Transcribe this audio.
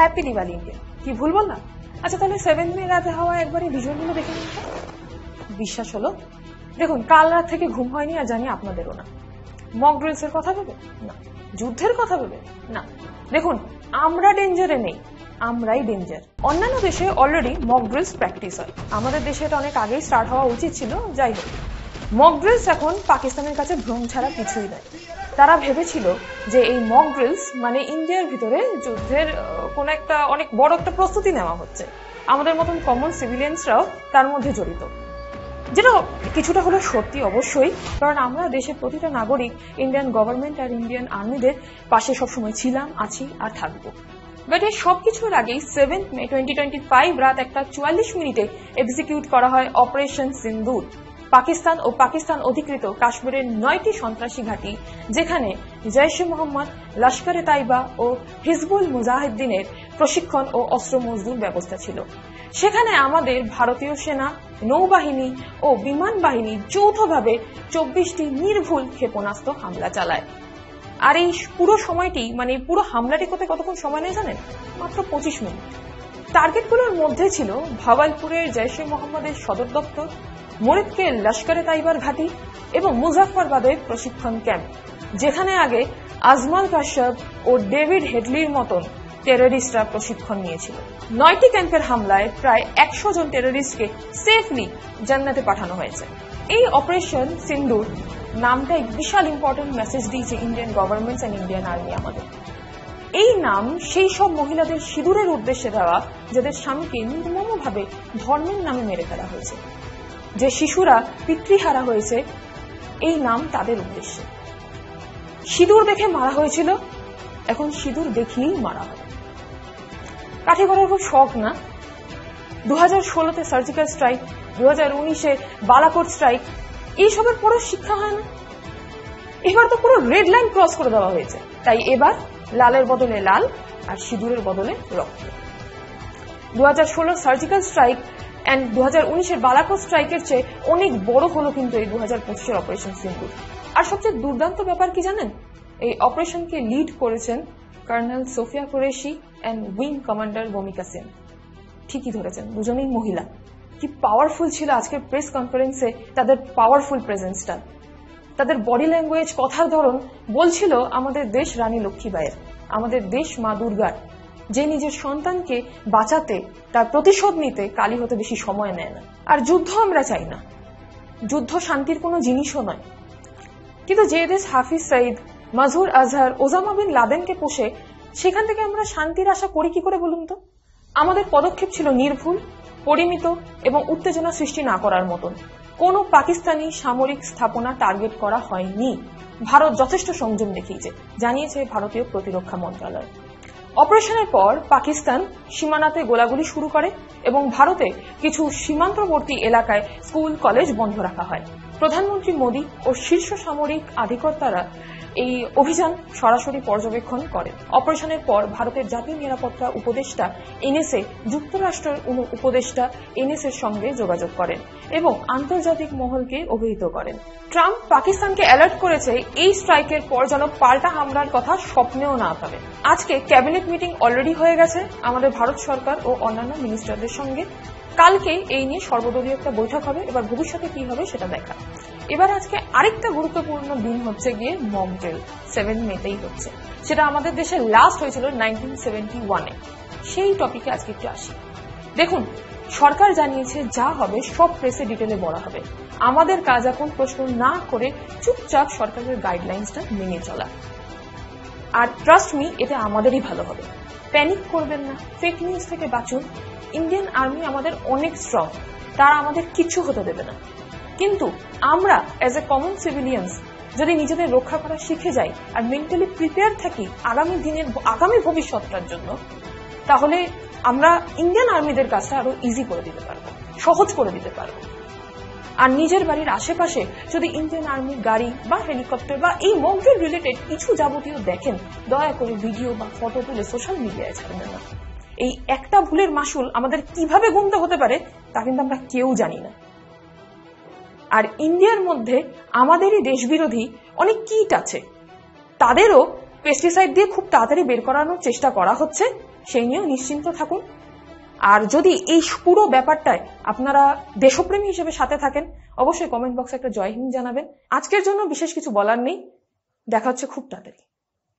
Happy Diwali India, কি ভুল বললাম? আচ্ছা তাহলে 7 মে রাতে হওয়া একবার এই ভিজুয়ালগুলো দেখে নিন। বিশ্বাস হলো? দেখুন, কাল রাত থেকে ঘুম হয়নি আর জানি আপনাদেরও না। মক ড্রিলস এর কথা ভেবে না, যুদ্ধের কথা ভেবে না। দেখুন, আমরা ডেঞ্জারে নেই, আমরাই ডেঞ্জার। অন্যান্য দেশে অলরেডি মক ড্রিলস প্র্যাকটিস হয়, আমাদের দেশে এটা অনেক আগেই স্টার্ট হওয়া উচিত ছিল। যাই হোক, মক ড্রিলস এখন পাকিস্তানের কাছে ভ্রম ছাড়া কিছুই নয়। তারা ভেবেছিল যে এই মক ড্রিলস মানে ইন্ডিয়ার ভিতরে যুদ্ধের কোন একটা অনেক বড় একটা প্রস্তুতি নেওয়া হচ্ছে, আমাদের মতন কমন সিভিলিয়ানসরাও তার মধ্যে জড়িত। যেটা কিছুটা হলো সত্যি অবশ্যই, কারণ আমরা দেশের প্রতিটা নাগরিক ইন্ডিয়ান গভর্নমেন্ট আর ইন্ডিয়ান আর্মিদের পাশে সবসময় ছিলাম, আছি আর থাকবো। বাট এই সবকিছুর আগেই 7 মে 2025 রাত 1:44 মিনিটে এক্সিকিউট করা হয় অপারেশন সিন্দুর। পাকিস্তান ও পাকিস্তান অধিকৃত কাশ্মীরের 9টি সন্ত্রাসী ঘাঁটি, যেখানে জৈশ-ই মোহাম্মদ, লস্কর-এ তাইবা ও হিজবুল মুজাহিদ্দিনের প্রশিক্ষণ ও অস্ত্র মজদুর ব্যবস্থা ছিল। সেখানে আমাদের ভারতীয় সেনা, নৌবাহিনী ও বিমান বাহিনী যৌথভাবে 24টি নির্ভুল ক্ষেপণাস্ত্র হামলা চালায়। আর এই পুরো সময়টি মানে পুরো হামলাটি করতে কতক্ষণ সময় নেই জানেন? মাত্র 25 মিনিট। টার্গেটগুলোর মধ্যে ছিল ভাওয়ালপুরের জৈশ-ই মোহাম্মদের সদর দপ্তর, মোরেদকে লস্কর-এ তাইবার ঘাঁটি এবং মুজাফফরবাদের প্রশিক্ষণ ক্যাম্প, যেখানে আগে আজমাল কাশ্যপ ও ডেভিড হেডলির মতন টেররিস্টরা প্রশিক্ষণ নিয়েছিল। 9টি ক্যাম্পের হামলায় প্রায় 100 জন টেররিস্টকে সেফলি জান্নাতে পাঠানো হয়েছে। এই অপারেশন সিন্দুর নামটা এক বিশাল ইম্পর্টেন্ট মেসেজ দিয়েছে Indian government and Indian army আমাদের। এই নাম সেই সব মহিলাদের সিঁদুরের উদ্দেশ্যে দেওয়া যাদের স্বামীকে নির্মমভাবে ধর্মের নামে মেরে ফেলা হয়েছে, যে শিশুরা পিতৃহারা হয়েছে, এই নাম তাদের উদ্দেশ্যে। সিঁদুর দেখে মারা হয়েছিল, এখন সিঁদুর দেখিয়েই মারা হবে। কাঠি করার খুব শখ না? 2016-তে সার্জিক্যাল স্ট্রাইক, 2019-এ বালাকোট স্ট্রাইক, এইসবের পরেও শিক্ষা হয় না? এবার তো পুরো রেড লাইন ক্রস করে দেওয়া হয়েছে, তাই এবার লালের বদলে লাল আর সিঁদুরের বদলে রক্ত। 2016 সার্জিক্যাল স্ট্রাইক এন্ড 2019-এর বালাকোট স্ট্রাইকের চেয়ে অনেক বড় হলো কিন্তু এই 2025-এর অপারেশন সিন্দুর। আর সবচেয়ে দুর্দান্ত ব্যাপার কি জানেন? এই অপারেশনকে লিড করেছেন colonel Sofiya Qureshi and wing commander Bhumika Sen. ঠিকই ধরেছেন, দুজনেই মহিলা। কি পাওয়ারফুল ছিল আজকের প্রেস কনফারেন্সে তাদের পাওয়ারফুল প্রেজেন্সটা। তাদের বডি ল্যাঙ্গুয়েজ, কথার ধরন বলছিল আমাদের দেশ রানী লক্ষ্মীবাইয়ের, আমাদের দেশ মা দুর্গার, যে নিজের সন্তানকে বাঁচাতে, তার প্রতিশোধ নিতে কালী হতে বেশি সময় নেয় না। আর যুদ্ধ আমরা চাই না, যুদ্ধ শান্তির কোনো জিনিসও নয়। কিন্তু যে দেশ হাফিজ সঈদ, মাজহুর আজহার, ওসামা বিন লাদেনকে পোষে, সেখান থেকে আমরা শান্তির আশা করি কি করে বলুন তো? আমাদের পদক্ষেপ ছিল নির্ভুল, পরিমিত এবং উত্তেজনা সৃষ্টি না করার মতন। কোন পাকিস্তানি সামরিক স্থাপনা টার্গেট করা হয়নি। ভারত যথেষ্ট সংযম দেখিয়েছে, জানিয়েছে ভারতীয় প্রতিরক্ষা মন্ত্রণালয়। অপারেশনের পর পাকিস্তান সীমানাতে গোলাগুলি শুরু করে এবং ভারতে কিছু সীমান্তবর্তী এলাকায় স্কুল কলেজ বন্ধ রাখা হয়। প্রধানমন্ত্রী মোদী ও শীর্ষ সামরিক আধিকর্তারা এই অভিযান সরাসরি পর্যবেক্ষণ করেন। অপারেশনের পর ভারতের জাতীয় নিরাপত্তা উপদেষ্টা এনএসএ যুক্তরাষ্ট্রের উপদেষ্টা এনএসএর সঙ্গে যোগাযোগ করেন এবং আন্তর্জাতিক মহলকে অবহিত করেন। ট্রাম্প পাকিস্তানকে অ্যালার্ট করেছে এই স্ট্রাইকের পর যেন পাল্টা হামলার কথা স্বপ্নেও না ভাবে। আজকে ক্যাবিনেট মিটিং অলরেডি হয়ে গেছে আমাদের ভারত সরকার ও অন্যান্য মিনিস্টারদের সঙ্গে। কালকে এই নিয়ে সর্বদলীয় একটা বৈঠক হবে, এবার ভবিষ্যতে কি হবে সেটা দেখা। এবার আজকে আরেকটা গুরুত্বপূর্ণ দিন হচ্ছে গিয়ে মক ড্রিল, 7 মেতেই হচ্ছে। সেটা আমাদের দেশে লাস্ট হয়েছিল 1971-এ। সেই টপিকে আজকে একটু আসি। দেখুন, সরকার জানিয়েছে যা হবে সব প্রেসে ডিটেলে বলা হবে। আমাদের কাজ এখন প্রশ্ন না করে চুপচাপ সরকারের গাইডলাইন্সটা মেনে চলা। আর ট্রাস্ট মি, এতে আমাদেরই ভালো হবে। প্যানিক করবেন না, ফেক নিউজ থেকে বাঁচুন। ইন্ডিয়ান আর্মি আমাদের অনেক স্ট্রং, তারা আমাদের কিছু হতে দেবে না। কিন্তু আমরা এজ এ কমন সিভিলিয়ান্স যদি নিজেদের রক্ষা করা শিখে যাই আর মেন্টালি প্রিপেয়ার থাকি আগামী ভবিষ্যৎটার জন্য, তাহলে আমরা ইন্ডিয়ান আর্মিদের কাজটা আরো ইজি করে দিতে পারবো, সহজ করে দিতে পারবো। আর নিজের বাড়ির আশেপাশে যদি ইন্ডিয়ান আর্মির গাড়ি বা হেলিকপ্টার বা এই মক ড্রিল রিলেটেড কিছু যাবতীয় দেখেন, দয়া করে ভিডিও বা ফটো তুলে সোশ্যাল মিডিয়ায় ছাড়বেন না। এই একটা ভুলের মাসুল আমাদের কিভাবে গুনতে হতে পারে তা কিন্তু আমরা কেউ জানি না। আর ইন্ডিয়ার মধ্যে আমাদেরই দেশবিরোধী অনেক কিট আছে, তাদেরও পেস্টিসাইড দিয়ে খুব তাড়াতাড়ি বের করানোর চেষ্টা করা হচ্ছে, সেই নিয়েও নিশ্চিন্ত থাকুন। আর যদি এই পুরো ব্যাপারটায় আপনারা দেশপ্রেমী হিসেবে সাথে থাকেন, অবশ্যই কমেন্ট বক্সে একটা জয় হিন্দ জানাবেন। আজকের জন্য বিশেষ কিছু বলার নেই, দেখা হচ্ছে খুব তাড়াতাড়ি।